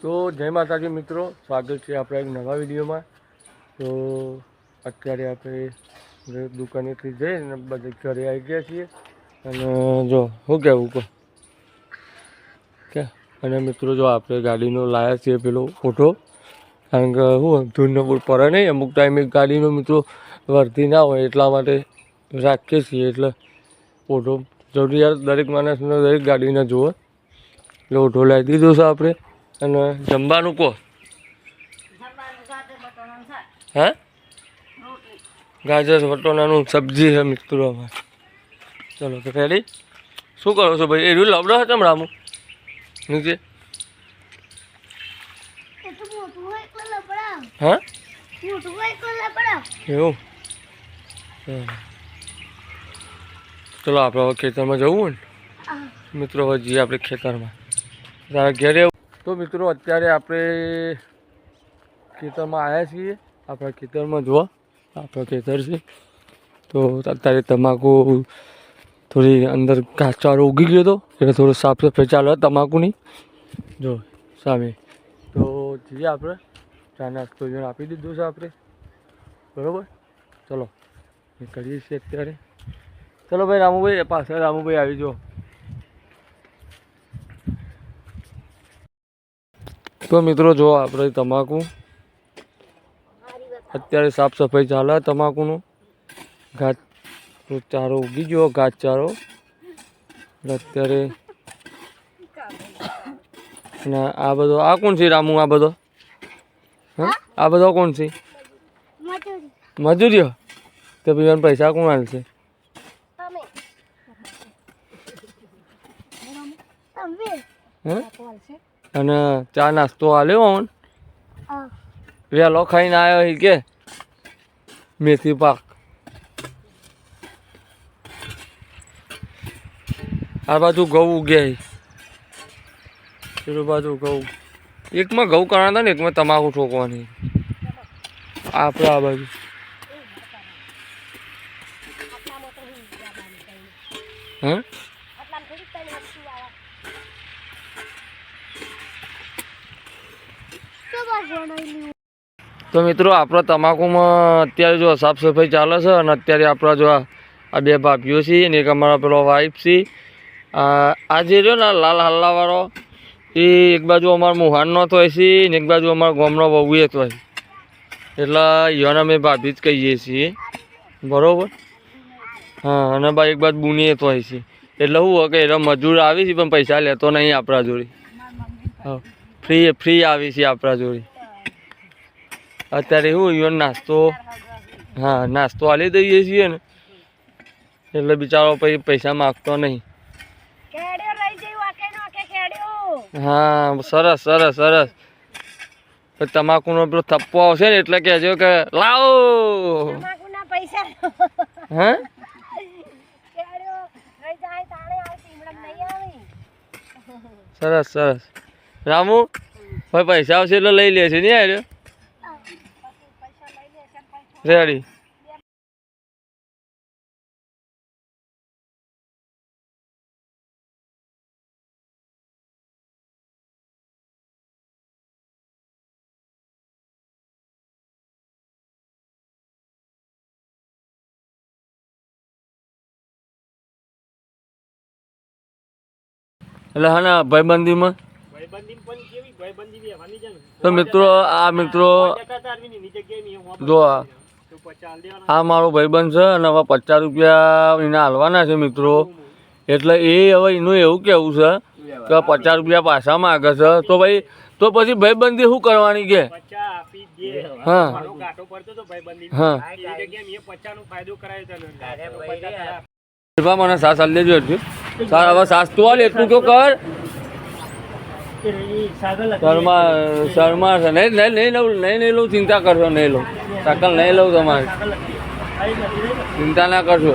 તો જય માતાજી મિત્રો, સ્વાગત છે આપણા એક નવા વિડીયોમાં। તો અત્યારે આપણે દુકાનેથી જઈને બધે ઘરે આવી ગયા છીએ અને જો શું કહેવું કહો કે અને મિત્રો જો આપણે ગાડીનો લાયા છીએ પેલો ફોટો, કારણ કે શું ધૂળનો પડે નહીં, અમુક ટાઈમે ગાડીનો મિત્રો વર્તી ના હોય એટલા માટે રાખીએ છીએ। એટલે ફોટો જરૂરિયાત દરેક માણસને દરેક ગાડીને જુએ એટલે ફોટો લાવી દીધો છે આપણે। અને જમવાનું કહો હે ગાજર વટોણાનું સબ્જી છે મિત્રો અમારે। ચલો તો રેડી, શું કરો છો ભાઈ? એ રહ્યું લબડો હતો રામુ નીચે, હા એવું? ચલો આપણે હવે ખેતરમાં જવું હોય ને મિત્રો, હવે જઈએ આપણે ખેતરમાં તારા ઘેરે। તો મિત્રો અત્યારે આપણે ખેતરમાં આવ્યા છીએ। આપણા ખેતરમાં જોવા આપણા ખેતર છે, તો અત્યારે તમાકુ થોડી અંદર ઘાસચારો ઉગી ગયો હતો એટલે થોડું સાફ સફાઈ ચાલે તમાકુની જો સામે। તો જઈએ આપણે, ચા નાસ્તો જોઈને આપી દીધો છે આપણે, બરાબર? ચલો નીકળીએ છીએ અત્યારે। ચલો ભાઈ રામુભાઈ, પાછળ રામુભાઈ આવી જાઓ। તો મિત્રો જો આપણે તમાકુ અત્યારે સાફ સફાઈ ચાલે તમાકુનું, ઘાસ ચારો ઉગી ગયો, ઘાસચારો અત્યારે। અને આ બધો આ કોણ છે રામુ? આ બધો હા આ બધો કોણ છે? મજૂરીઓ? તો ભાઈ પૈસા કોણ હાલશે? હે? અને ચા નાસ્તો હાલ્યો હોન વહેલો ખાઈને આવ્યો કે મેથી પાક? આ બાજુ ઘઉં ઉગ્યા, પેલું બાજુ ઘઉં, એકમાં ઘઉં કરવાના હતા ને એકમાં તમાકુ ઠોકવાની આપણે આ બાજુ। હા તો મિત્રો આપણા તમાકુમાં અત્યારે જો સાફ સફાઈ ચાલે છે અને અત્યારે આપણા જો આ બે ભાભીઓ છે ને એક અમારા પેલો વાઈફ છે। આ જે રહ્યો ને લાલ હલ્લાવાળો એ એક બાજુ અમારો મુહાનનો થાય છે ને એક બાજુ અમારા ગામનો વહુએ થાય, એટલે યોને અમે ભાભી જ કહીએ છીએ, બરાબર? હા, અને બા એક બાજુ બુની થાય છે, એટલે શું હોય કે એ મજૂર આવી છે પણ પૈસા લેતો નહીં આપણા જોડે, હા ફ્રી આવી છે આપણા જોડે। અત્યારે શું ઈવન નાસ્તો, હા નાસ્તો આલી દઈએ છીએ ને એટલે બિચારો પછી પૈસા માગતો નહીં। હા સરસ સરસ સરસ। તમાકુનો પેલો થપ્પો આવશે ને એટલે કહેજો કે લાવો હા સરસ સરસ। રામુ ભાઈ પૈસા આવશે એટલે લઈ લેશે નહીં આવ્યો રેડી। એટલે હા ને ભાઈબંધીમાં તો મિત્રો આ મિત્રો જો આ મારો ભાઈબંધ છે અને હવે 50 રૂપિયા એને હાલવાના છે મિત્રો, એટલે એ હવે એનું એવું કહેવું છે કે 50 રૂપિયા પાછા માગે છે, તો ભાઈ તો પછી ભાઈબંધી શું કરવાની કે? હા હા મને સાસ હાલ દેજો સાર, હવે સાસ તો હાલ એટલું તો કર શર્મા છે નહીં લઉં, ચિંતા કરશો નહીં લઉં, સાકલ નહીં લઉં તમારે, ચિંતા ના કરશો।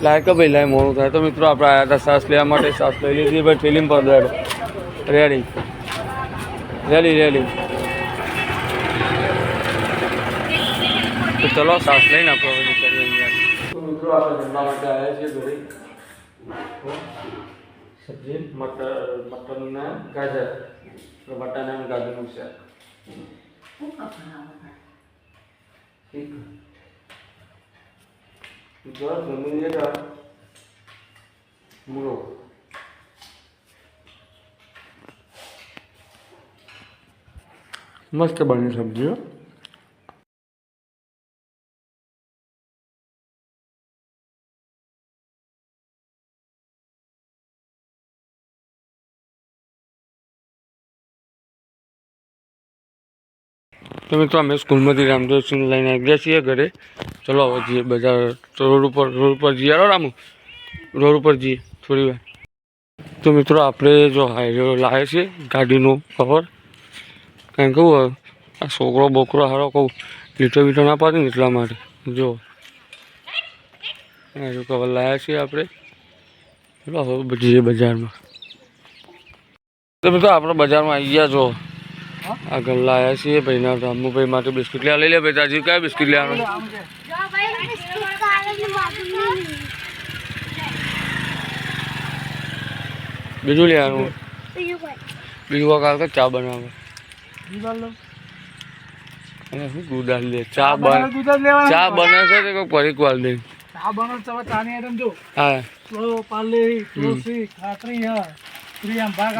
લાય કે ભાઈ લાય મોડું થાય। તો મિત્રો આપણે આવ્યા હતા સાસ લેવા માટે, સાસ લઈ લીધી ભાઈ ફિલ્મ પર રેડી રેડી રેડી। તો ચલો સાસ લઈને આપણે નીકળીએ। તો મિત્રો આપણે જમવા માટે આવ્યા છીએ ઘરે, સબ્જી મટન ગાજર બટાના અને ગાજરનું શાક. ઠીક જો જમી લેતા મૂળો મસ્ત બની સબ્જી. તો મિત્રો અમે સ્કૂલમાંથી રામદેવસિંહ લઈને આવી ગયા છીએ ઘરે. ચલો હવે જઈએ બજાર. તો રોડ ઉપર જઈએ. રામુ રોડ ઉપર જઈએ થોડી વાર. તો મિત્રો આપણે જો હાઈવે લાવે છે ગાડીનું કવર. કારણ કે કહું આ છોકરો બોકરો હારો કહું લીટો બીટો ના પાડે ને એટલા માટે જો હાઈવે કવર લાવ્યા છીએ આપણે. ચલો હવે જઈએ બજારમાં. તો મિત્રો આપણે બજારમાં આવી ગયા જો આગળ લાવ્યા છીએ ભાઈના રામુભાઈ માટે બિસ્કિટ લેવા. લઈ લે ભાઈ તાજી કયા બિસ્કિટ લેવાનું? બીજું લેવાનું. બીજું કાલ કે ચા બનાવે અને શું દૂધ લે ચા બને છે કે કોઈ પરીક વાલ દે ચા બને ચાની આઈટમ જો. હા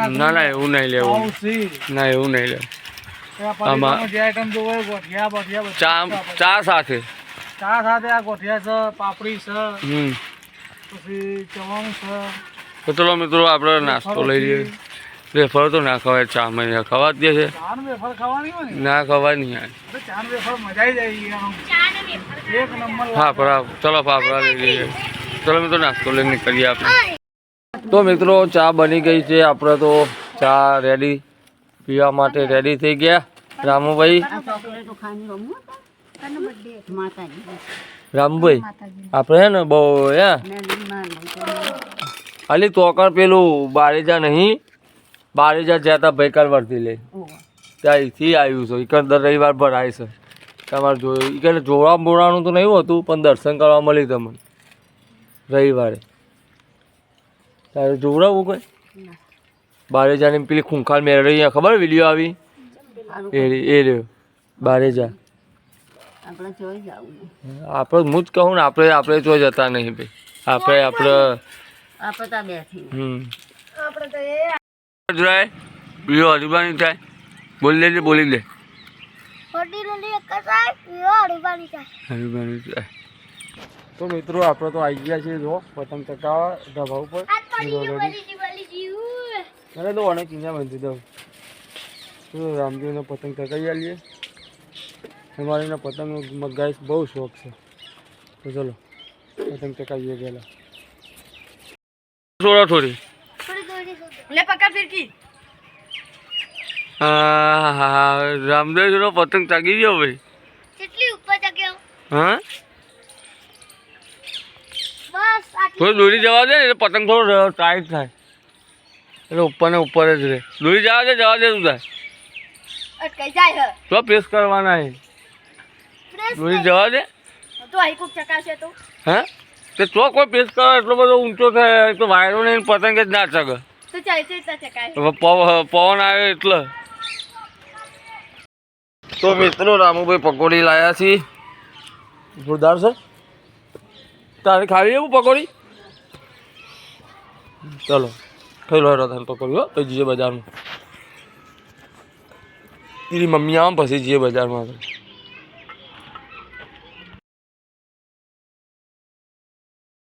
ના એવું નહીં લેવું. ના એવું નહીં લેવું. ચા સાથે આ ગોઠિયા છે, પાપડી છે, પછી ચવાણું છે. તો ચલો મિત્રો આપણે નાસ્તો લઈ લઈએ. વેફર તો ના ખવાય ચા માં ખવા દે છે. ના ખવાય નહીં યાર. ફાફડા ચલો ફાફડા લઈ લઈએ. ચલો મિત્રો નાસ્તો લઈને નીકળીએ આપણે. તો મિત્રો ચા બની ગઈ છે. આપણે તો ચા રેડી પીવા માટે રેડી થઈ ગયા. રામુભાઈ આપણે હે ને બહુ ખાલી તોકર પેલું બારેજા નહીં બારેજા જ્યાં હતા ભૈકાર વર્તી લે ત્યાંથી આવ્યું છે. એક દર રવિવાર ભરાય છે. તમારે જોયું કે જોડા બોડાનું તો નહીં હોતું પણ દર્શન કરવા મળી તમને રવિવારે. તારે જોવડાવું કોઈ બારેજાની પેલી ખૂંખાર મેળવી અહીંયા ખબર વિડીયો આવી એ રહ્યો બારેજા. આપણે હું જ કહું ને આપણે જો જતા નહીં ભાઈ. આપણે બીજો હરીબાની થાય બોલી લેજે બોલી લે. હરીબાની થાય. તો મિત્રો આપણે તો આવી ગયા છીએ જો પતંગ ચગાવવા ઢાબા ઉપર. અરે તો અનેક કિંજા બાંધી દઉં. તો રામદેવને પતંગ ચગાવી આવીએ. અમારીને પતંગનો મગાઈ બહુ શોખ છે. તો ચલો પતંગ ચગાવીએ પહેલાં. થોડી હા રામદેવનો પતંગ ચગી ગયો ભાઈ. હા થોડી દોરી જવા દે એટલે પતંગ થોડો ટાઈટ થાય એટલે ઉપર ને ઉપર જ રહે. દોરી જવા દે શું થાય તો પ્રેસ કરવાના હે. દોરી જવા દે હા તે ચો કોઈ પ્રેસ કરો એટલો બધો ઊંચો થાય તો વાયરો ને પતંગ જ ના ચગે. પવન આવે એટલે. તો મિત્રો રામુભાઈ પકોડી લાવ્યા છીએ. જોરદાર છે. તારે ખાવી એવું પકોડી? ચલો થઈ લો તારે પકોડી હો. પછી જઈએ બજારમાં. એની મમ્મી આમ પછી જઈએ બજારમાં.